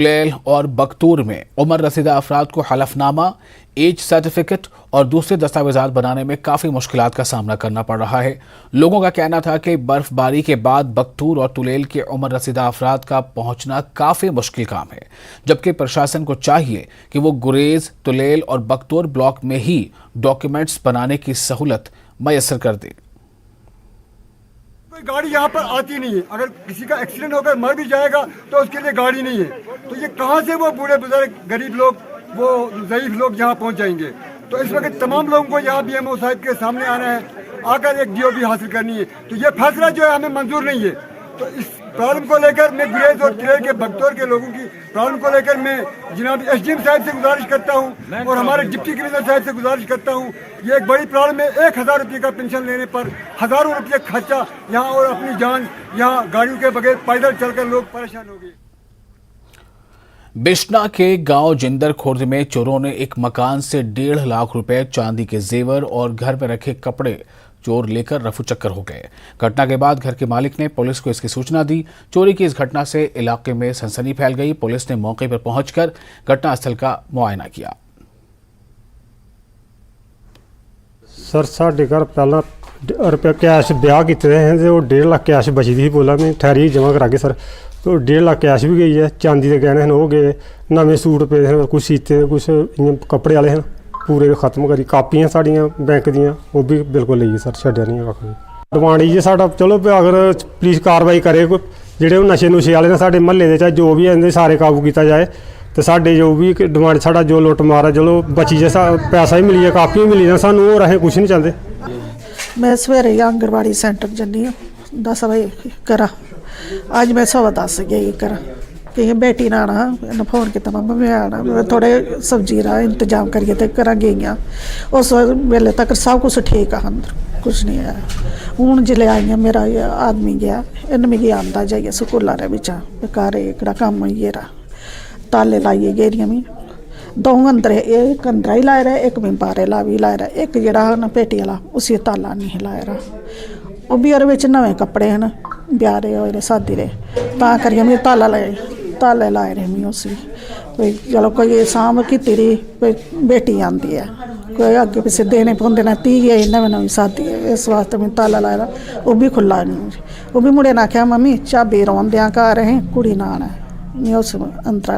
तुलेल और बख्तूर में उम्र रसीदा अफराद को हलफनामा, एज सर्टिफिकेट और दूसरे दस्तावेजात बनाने में काफ़ी मुश्किलात का सामना करना पड़ रहा है। लोगों का कहना था कि बर्फबारी के बाद बख्तूर और तुलेल के उम्र रसीदा अफराद का पहुंचना काफ़ी मुश्किल काम है, जबकि प्रशासन को चाहिए कि वो गुरेज, तुलेल और बख्तूर ब्लॉक में ही डॉक्यूमेंट्स बनाने की सहूलत मैसर कर दे। कोई गाड़ी यहाँ पर आती नहीं है। अगर किसी का एक्सीडेंट होकर मर भी जाएगा तो उसके लिए गाड़ी नहीं है। तो ये कहाँ से वो बूढ़े बुजुर्ग, गरीब लोग, वो ज़ईफ लोग यहाँ पहुँच जाएंगे। तो इस वक्त तमाम लोगों को यहाँ बीएमओ साहब के सामने आना है, आकर एक डीओबी हासिल करनी है। तो ये फैसला जो है हमें मंजूर नहीं है। तो इस प्रॉब्लम को लेकर मैं गुरेज और तुलेल के बख्तौर के लोगों की प्रॉब्लम को लेकर मैं जनाब एसडीएम साहब से गुजारिश करता हूँ और हमारे डिप्टी कमिश्नर साहब से गुजारिश करता हूँ। ये एक बड़ी प्रॉब्लम है। 1000 रुपये का पेंशन लेने पर हज़ारों रुपये खर्चा यहाँ और अपनी जान यहाँ गाड़ियों के बगैर पैदल चलकर लोग परेशान हो गए। बिश्ना के गांव जिंदर खुर्द में चोरों ने एक मकान से 1.5 लाख रुपए, चांदी के जेवर और घर में रखे कपड़े चोर लेकर रफू चक्कर हो गए। घटना के बाद घर के मालिक ने पुलिस को इसकी सूचना दी। चोरी की इस घटना से इलाके में सनसनी फैल गई। पुलिस ने मौके पर पहुंचकर घटनास्थल का मुआयना किया। सर साढ़े घर पहला रुपया कैश ब्याह किए हैं तो 1.5 लाख कैश बची थी। बोला मैं ठहरी जमा करा के सर, तो 1.5 लाख कैश भी गई है। चांदी के गहने हैं हो गए, नवे सूट पे हैं, कुछ सीते, कुछ इ'यां कपड़े वाले हैं, पूरे खत्म करी। कापियां साड़ियां बैंक दियां वो भी बिल्कुल ली सर, छड्डिया नहीं कक्ख भी। डिमांड जी साडा चलो अगर पुलिस कार्रवाई करे, जेह्ड़े नशे नुशे वाले ने साडे महल्ले दे चाहे जो भी हैं सारे काबू किया जाए। तो साडे जो भी डिमांड साडा जो लुट मार चलो बची जाए, पैसा भी मिली जाए, कापियां मिली जाए सानू, और असें कुछ नहीं चाहते। मैं सवेरे आंगनबाड़ी सेंटर जन्नी हूँ 10 बजे करा। अज मैं 10:15 गई करा कि बेटी ने आना, इन्हें फोन किया मम्मा मैं आना, मैं थोड़े सब्जी का इंतजाम करिए तो करा गई। उस वेले तक सब कुछ ठीक है, अंदर कुछ नहीं आया। हूँ जिले आई मेरा आदमी गया, इन मिगी आंदा जाइए स्कूल आने बिचा बेकार एकड़ा कम ये रहा। ताले लाइए गेरियां में 2 अंदर, एक अंदर ही लाए रहा, एक में बारे ला भी लाए रहा, एक जरा ना पेटी वाला उसी ताला नहीं लाए रहा। वो भी और नवे कपड़े हैं ना, ब्याह हो शादी रे, ता करिए मैं ताला लाए रहे मैं उसी। कोई चलो कोई शाम की तेरी कोई बेटी आती है, कोई अगे पिछे देने पौंदे ना, 30 नवी नवी शादी है, इस वास्ते मैं ताला लाए रहा। वो भी खुला नहीं। वो भी मुड़े ने आख्या मम्मी चाबी रोन दिया घर है, कुड़ी ना आना। मैं उस अंदर